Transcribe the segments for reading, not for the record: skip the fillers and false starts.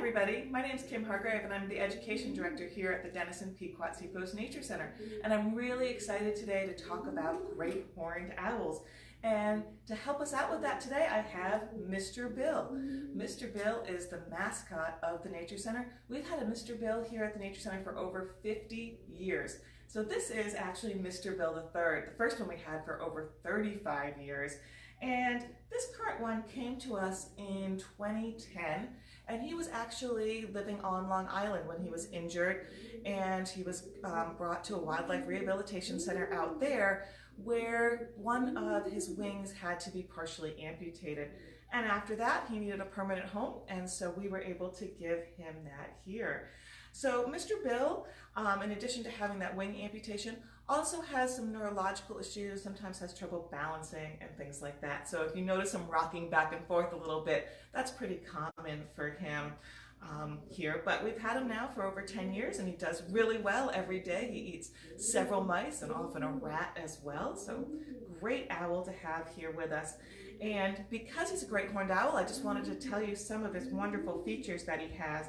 everybody, my name is Kim Hargrave and I'm the Education Director here at the Denison Pequot Seacoast Nature Center. And I'm really excited today to talk about great horned owls. And to help us out with that today, I have Mr. Bill. Mr. Bill is the mascot of the Nature Center. We've had a Mr. Bill here at the Nature Center for over 50 years. So this is actually Mr. Bill III, the first one we had for over 35 years. And this current one came to us in 2010, and he was actually living on Long Island when he was injured, and he was brought to a wildlife rehabilitation center out there where one of his wings had to be partially amputated. And after that, he needed a permanent home, and so we were able to give him that here. So Mr. Bill, in addition to having that wing amputation, also has some neurological issues, sometimes has trouble balancing and things like that. So if you notice him rocking back and forth a little bit, that's pretty common for him here. But we've had him now for over 10 years and he does really well every day. He eats several mice and often a rat as well. So great owl to have here with us. And because he's a great horned owl, I just wanted to tell you some of his wonderful features that he has.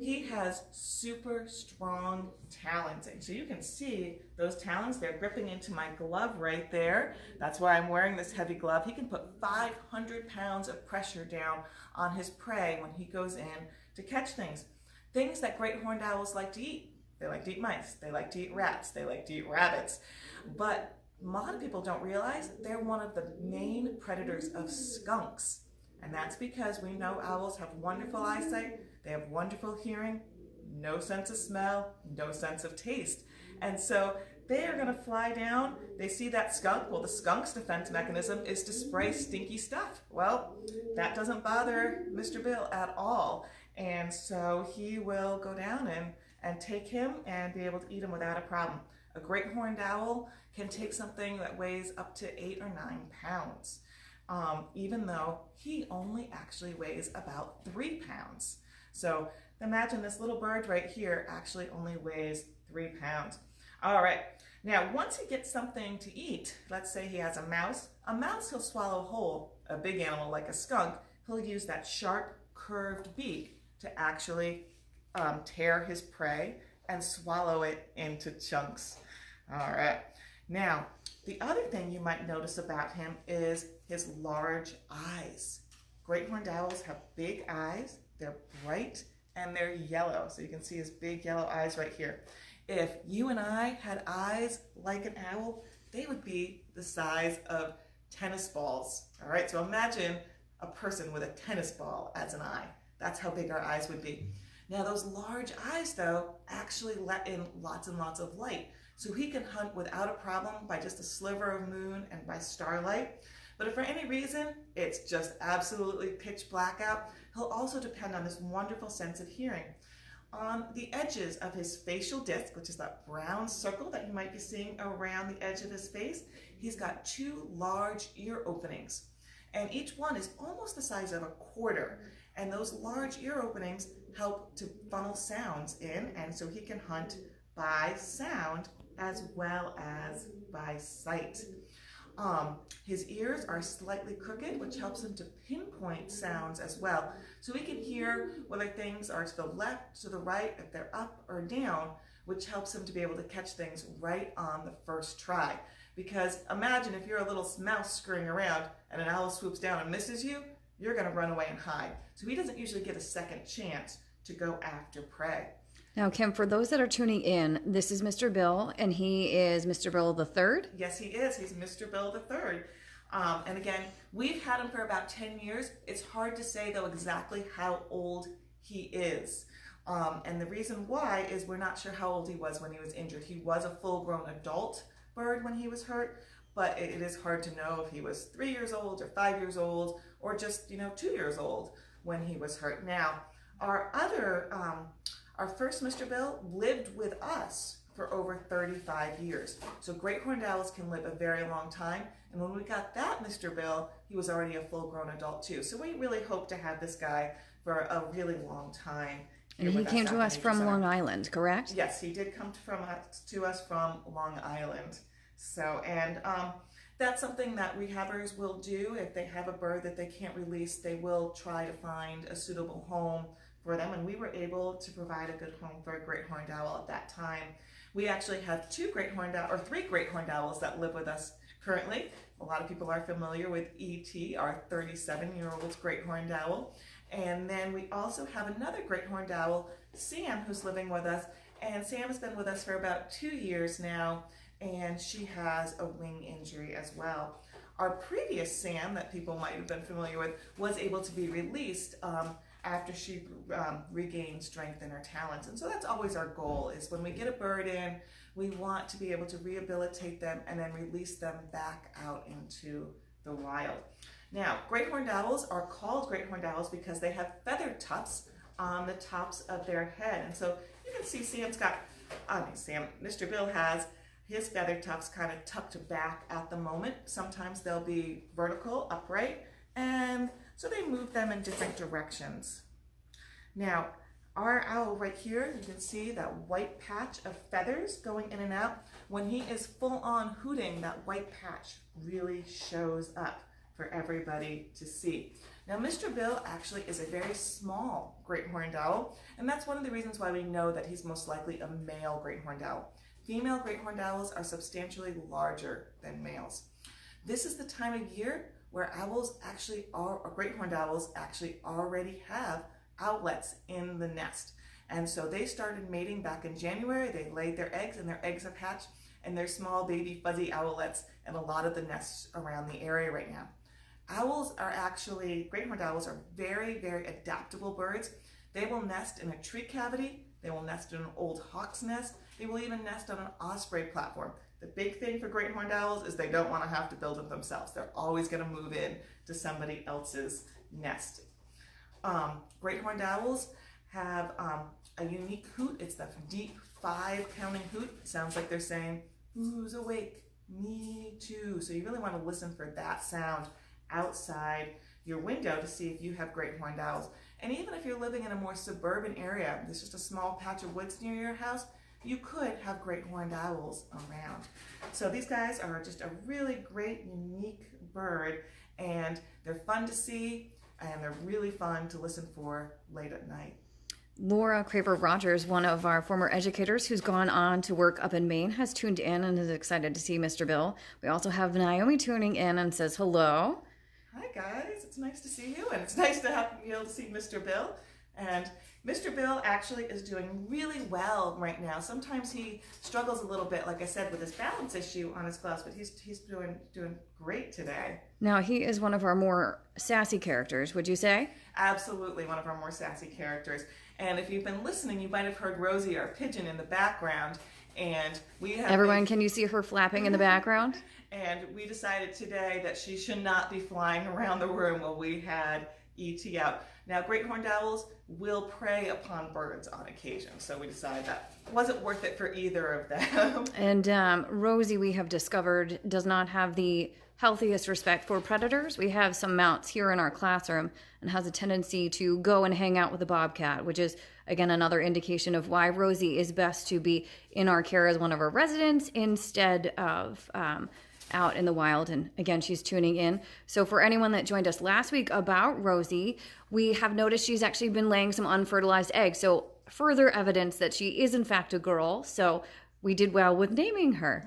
He has super strong talons, and so you can see those talons, they're gripping into my glove right there. That's why I'm wearing this heavy glove. He can put 500 pounds of pressure down on his prey when he goes in to catch things. Things that great horned owls like to eat. They like to eat mice, they like to eat rats, they like to eat rabbits. But a lot of people don't realize they're one of the main predators of skunks. And that's because we know owls have wonderful eyesight, they have wonderful hearing, no sense of smell, no sense of taste. And so they are going to fly down, they see that skunk. Well, the skunk's defense mechanism is to spray stinky stuff. Well, that doesn't bother Mr. Bill at all. And so he will go down and take him and be able to eat him without a problem. A great horned owl can take something that weighs up to 8 or 9 pounds. Even though he only actually weighs about 3 pounds. So imagine this little bird right here actually only weighs 3 pounds. All right, now once he gets something to eat, let's say he has a mouse he'll swallow whole. A big animal like a skunk, he'll use that sharp curved beak to actually tear his prey and swallow it into chunks. All right, now the other thing you might notice about him is his large eyes. Great horned owls have big eyes, they're bright, and they're yellow. So you can see his big yellow eyes right here. If you and I had eyes like an owl, they would be the size of tennis balls. All right, so imagine a person with a tennis ball as an eye. That's how big our eyes would be. Now those large eyes though actually let in lots and lots of light. So he can hunt without a problem by just a sliver of moon and by starlight. But if for any reason it's just absolutely pitch black out, he'll also depend on this wonderful sense of hearing. On the edges of his facial disc, which is that brown circle that you might be seeing around the edge of his face, he's got 2 large ear openings. And each one is almost the size of a quarter. And those large ear openings help to funnel sounds in, and so he can hunt by sound as well as by sight. His ears are slightly crooked, which helps him to pinpoint sounds as well. So he can hear whether things are to the left, to the right, if they're up or down, which helps him to be able to catch things right on the first try. Because imagine if you're a little mouse scurrying around and an owl swoops down and misses you, you're going to run away and hide. So he doesn't usually get a second chance to go after prey. Now, Kim, for those that are tuning in, this is Mr. Bill, and he is Mr. Bill III? Yes, he is. He's Mr. Bill III. And again, we've had him for about 10 years. It's hard to say, though, exactly how old he is. And the reason why is we're not sure how old he was when he was injured. He was a full-grown adult bird when he was hurt, but it is hard to know if he was 3 years old or 5 years old or just, 2 years old when he was hurt. Now, our first Mr. Bill lived with us for over 35 years. So great horned owls can live a very long time. And when we got that Mr. Bill, he was already a full-grown adult too. So we really hope to have this guy for a really long time. And he came to us from Long Island, correct? Yes, he did come to us from Long Island. So, and that's something that rehabbers will do if they have a bird that they can't release. They will try to find a suitable home for them, and we were able to provide a good home for a great horned owl at that time. We actually have three great horned owls that live with us currently. A lot of people are familiar with E.T., our 37-year-old great horned owl. And then we also have another great horned owl, Sam, who's living with us. And Sam has been with us for about 2 years now, and she has a wing injury as well. Our previous Sam, that people might have been familiar with, was able to be released after she regained strength in her talons. And so that's always our goal, is when we get a bird in, we want to be able to rehabilitate them and then release them back out into the wild. Now, great horned owls are called great horned owls because they have feather tufts on the tops of their head. And so you can see Mr. Bill has his feather tufts kind of tucked back at the moment. Sometimes they'll be vertical, upright, and so they move them in different directions. Now, our owl right here, you can see that white patch of feathers going in and out. When he is full on hooting, that white patch really shows up for everybody to see. Now, Mr. Bill actually is a very small great horned owl, and that's one of the reasons why we know that he's most likely a male great horned owl. Female great horned owls are substantially larger than males. This is the time of year where great horned owls actually already have owlets in the nest. And so they started mating back in January. They laid their eggs, and their eggs have hatched, and they're small baby fuzzy owlets in a lot of the nests around the area right now. Great horned owls are very, very adaptable birds. They will nest in a tree cavity. They will nest in an old hawk's nest. They will even nest on an osprey platform. The big thing for great horned owls is they don't want to have to build it themselves. They're always going to move in to somebody else's nest. Great horned owls have a unique hoot. It's the deep 5-counting hoot. It sounds like they're saying, "Who's awake? Me too." So you really want to listen for that sound outside your window to see if you have great horned owls. And even if you're living in a more suburban area, there's just a small patch of woods near your house, you could have great horned owls around. So these guys are just a really great, unique bird, and they're fun to see, and they're really fun to listen for late at night. Laura Craver-Rogers, one of our former educators who's gone on to work up in Maine, has tuned in and is excited to see Mr. Bill. We also have Naomi tuning in and says hello. Hi guys, it's nice to see you, and it's nice to be able to see Mr. Bill. And Mr. Bill actually is doing really well right now. Sometimes he struggles a little bit, like I said, with his balance issue on his class, but he's doing great today. Now, he is one of our more sassy characters, would you say? Absolutely, one of our more sassy characters. And if you've been listening, you might have heard Rosie, our pigeon, in the background. And can you see her flapping in the background? And we decided today that she should not be flying around the room while we had E.T. out. Now, great horned owls will prey upon birds on occasion, so we decided that wasn't worth it for either of them. And Rosie, we have discovered, does not have the healthiest respect for predators. We have some mounts here in our classroom and has a tendency to go and hang out with a bobcat, which is, again, another indication of why Rosie is best to be in our care as one of our residents instead of out in the wild. And again, she's tuning in. So for anyone that joined us last week about Rosie, we have noticed she's actually been laying some unfertilized eggs. So further evidence that she is in fact a girl. So we did well with naming her.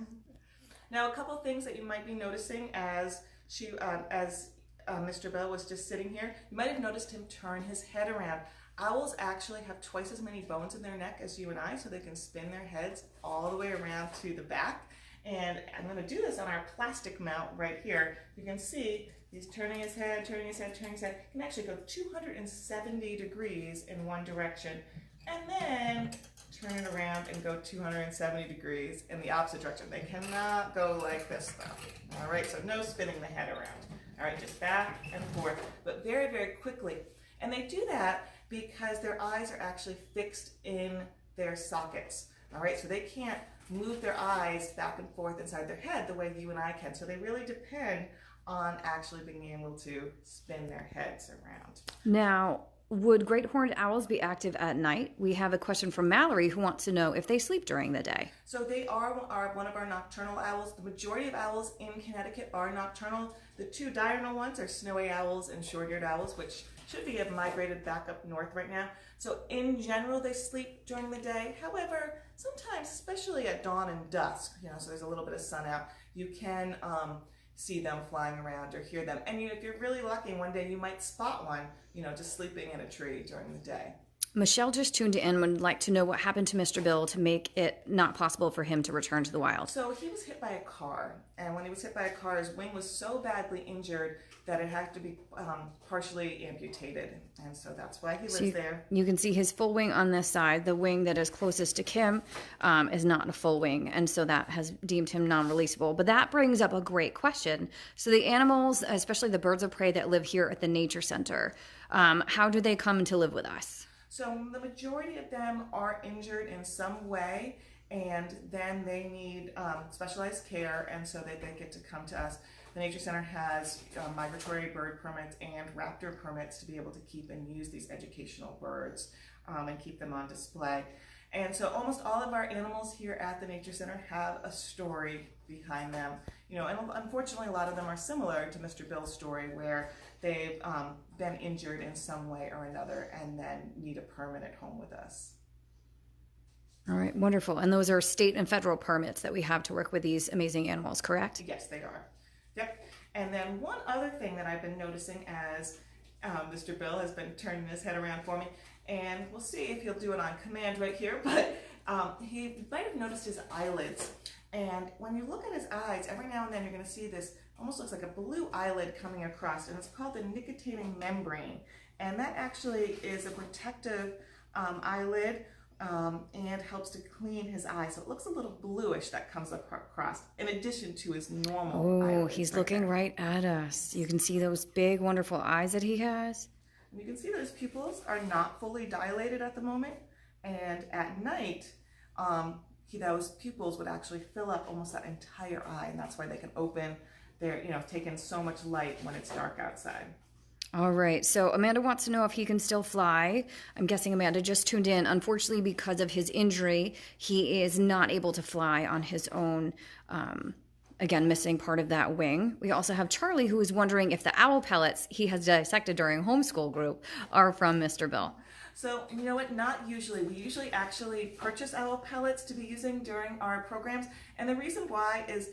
Now, a couple of things that you might be noticing as Mr. Bill was just sitting here, you might have noticed him turn his head around. Owls actually have twice as many bones in their neck as you and I, so they can spin their heads all the way around to the back. And I'm going to do this on our plastic mount right here. You can see he's turning his head, turning his head, turning his head. He can actually go 270 degrees in one direction, and then turn it around and go 270 degrees in the opposite direction. They cannot go like this though. All right, so no spinning the head around. All right, just back and forth, but very, very quickly. And they do that because their eyes are actually fixed in their sockets. All right, so they can't move their eyes back and forth inside their head the way you and I can. So they really depend on actually being able to spin their heads around. Now, would great horned owls be active at night? We have a question from Mallory who wants to know if they sleep during the day. So they are one of our nocturnal owls. The majority of owls in Connecticut are nocturnal. The two diurnal ones are snowy owls and short-eared owls, which should be have migrated back up north right now. So in general, they sleep during the day. However, sometimes, especially at dawn and dusk, so there's a little bit of sun out, you can see them flying around or hear them. And if you're really lucky, one day you might spot one, just sleeping in a tree during the day. Michelle just tuned in and would like to know what happened to Mr. Bill to make it not possible for him to return to the wild. So he was hit by a car, and when he was hit by a car, his wing was so badly injured that it had to be partially amputated, and so that's why he lives there. You can see his full wing on this side. The wing that is closest to Kim is not a full wing, and so that has deemed him non-releasable. But that brings up a great question. So the animals, especially the birds of prey that live here at the Nature Center, how do they come to live with us? So the majority of them are injured in some way, and then they need specialized care, and so they get to come to us. The Nature Center has migratory bird permits and raptor permits to be able to keep and use these educational birds and keep them on display. And so almost all of our animals here at the Nature Center have a story behind them. And unfortunately a lot of them are similar to Mr. Bill's story, where they've been injured in some way or another and then need a permanent home with us. All right, wonderful. And those are state and federal permits that we have to work with these amazing animals, correct? Yes, they are. Yep. And then one other thing that I've been noticing as Mr. Bill has been turning his head around for me, and we'll see if he'll do it on command right here, but he might have noticed his eyelids. And when you look at his eyes, every now and then you're going to see this, almost looks like a blue eyelid coming across, and it's called the nictitating membrane. And that actually is a protective eyelid and helps to clean his eye. So it looks a little bluish that comes across, in addition to his normal eyelids. He's looking right at us. You can see those big, wonderful eyes that he has. And you can see those pupils are not fully dilated at the moment. And at night, those pupils would actually fill up almost that entire eye. And that's why they can open. They're, take in so much light when it's dark outside. All right. So Amanda wants to know if he can still fly. I'm guessing Amanda just tuned in. Unfortunately, because of his injury, he is not able to fly on his own. Again, missing part of that wing. We also have Charlie, who is wondering if the owl pellets he has dissected during homeschool group are from Mr. Bill. So, you know what? Not usually. We usually actually purchase owl pellets to be using during our programs. And the reason why is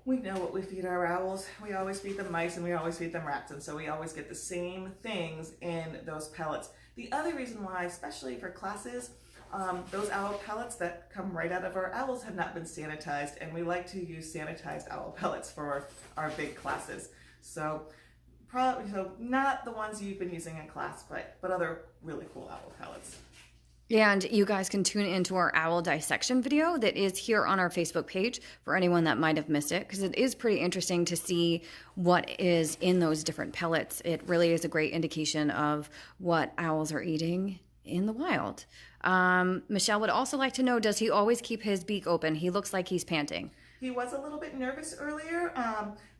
we know what we feed our owls. We always feed them mice and we always feed them rats. And so we always get the same things in those pellets. The other reason why, especially for classes, those owl pellets that come right out of our owls have not been sanitized. And we like to use sanitized owl pellets for our big classes. So not the ones you've been using in class, but other really cool owl pellets. And you guys can tune into our owl dissection video that is here on our Facebook page for anyone that might have missed it, because it is pretty interesting to see what is in those different pellets. It really is a great indication of what owls are eating in the wild. Michelle would also like to know, does he always keep his beak open? He looks like he's panting. He was a little bit nervous earlier,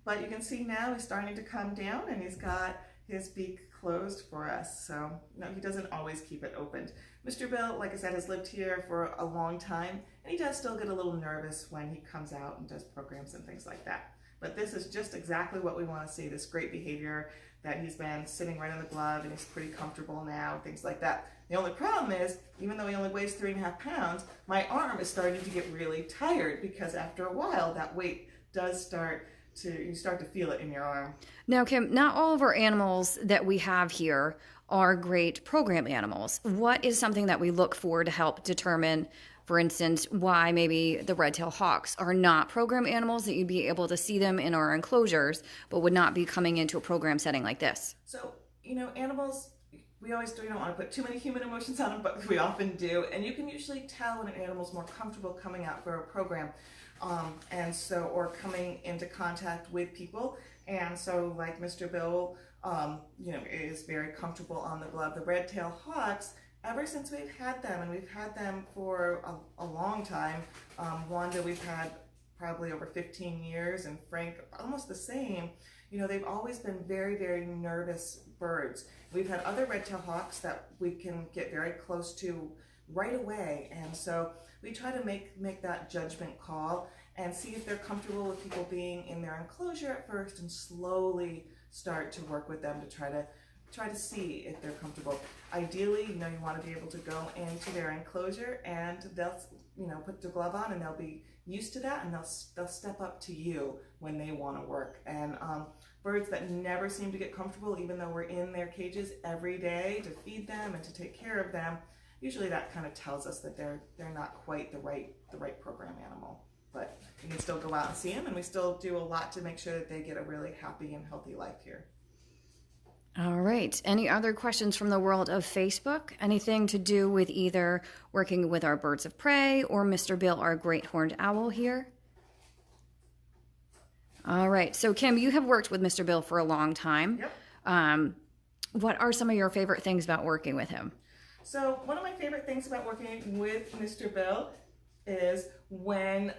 but you can see now he's starting to calm down and he's got his beak closed for us. So no, he doesn't always keep it opened. Mr. Bill, like I said, has lived here for a long time, and he does still get a little nervous when he comes out and does programs and things like that. But this is just exactly what we want to see, this great behavior that he's been sitting right on the glove and he's pretty comfortable now, things like that. The only problem is, even though he only weighs 3.5 pounds, my arm is starting to get really tired, because after a while that weight does you start to feel it in your arm. Now, Kim, not all of our animals that we have here are great program animals. What is something that we look for to help determine, for instance, why maybe the red-tailed hawks are not program animals, that you'd be able to see them in our enclosures, but would not be coming into a program setting like this? So, animals, we always don't want to put too many human emotions on them, but we often do. And you can usually tell when an animal's more comfortable coming out for a program. Or coming into contact with people. And so like Mr. Bill, is very comfortable on the glove. The red-tailed hawks, ever since we've had them, and we've had them for a long time, Wanda we've had probably over 15 years, and Frank almost the same, they've always been very, very nervous birds. We've had other red-tailed hawks that we can get very close to right away, and so we try to make that judgment call and see if they're comfortable with people being in their enclosure at first, and slowly start to work with them to try to try to see if they're comfortable. Ideally, you want to be able to go into their enclosure and they'll, put the glove on and they'll be used to that, and they'll step up to you when they want to work. And birds that never seem to get comfortable, even though we're in their cages every day to feed them and to take care of them, usually that kind of tells us that they're not quite the right program animal. But we can still go out and see them, and we still do a lot to make sure that they get a really happy and healthy life here. All right. Any other questions from the world of Facebook? Anything to do with either working with our birds of prey or Mr. Bill, our great horned owl here? All right. So Kim, you have worked with Mr. Bill for a long time. Yep. What are some of your favorite things about working with him? So one of my favorite things about working with Mr. Bill is when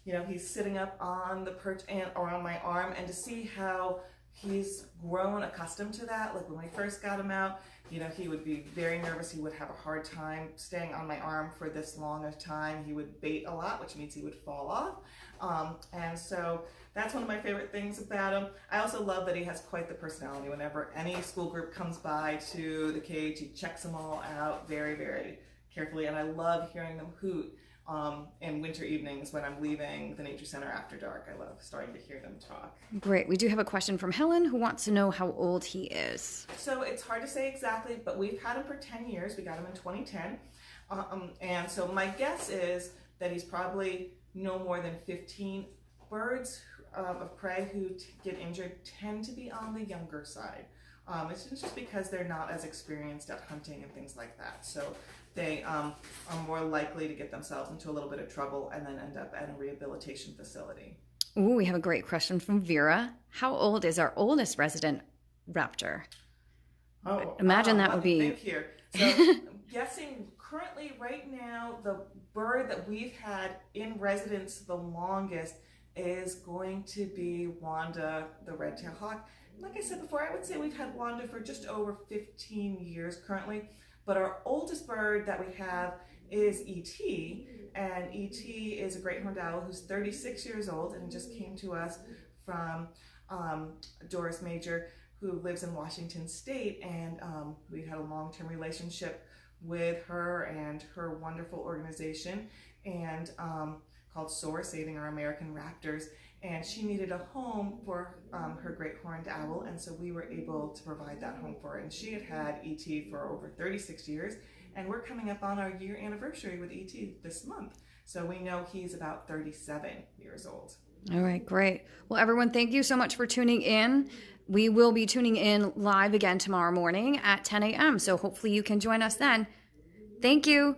he's sitting up on the perch or on my arm, and to see how he's grown accustomed to that. Like when we first got him out, he would be very nervous. He would have a hard time staying on my arm for this long a time. He would bait a lot, which means he would fall off. And so that's one of my favorite things about him. I also love that he has quite the personality. Whenever any school group comes by to the cage, he checks them all out very, very carefully. And I love hearing them hoot in winter evenings when I'm leaving the nature center after dark. I love starting to hear them talk. Great. We do have a question from Helen, who wants to know how old he is. So it's hard to say exactly, but we've had him for 10 years. We got him in 2010. And so my guess is that he's probably no more than 15. Birds of prey who get injured tend to be on the younger side. It's just because they're not as experienced at hunting and things like that. So they are more likely to get themselves into a little bit of trouble and then end up at a rehabilitation facility. Ooh, we have a great question from Vera. How old is our oldest resident Raptor? Oh, imagine that would be. Think here. So I'm guessing currently right now the bird that we've had in residence the longest is going to be Wanda, the red-tailed hawk. Like I said before, I would say we've had Wanda for just over 15 years currently. But our oldest bird that we have is E.T., and E.T. is a great horned owl who's 36 years old and just came to us from Doris Major, who lives in Washington State, and we had a long-term relationship with her and her wonderful organization and called SOAR, Saving Our American Raptors. And she needed a home for her great horned owl, and so we were able to provide that home for her. And she had had E.T. for over 36 years, and we're coming up on our year anniversary with E.T. this month. So we know he's about 37 years old. All right, great. Well, everyone, thank you so much for tuning in. We will be tuning in live again tomorrow morning at 10 a.m., so hopefully you can join us then. Thank you.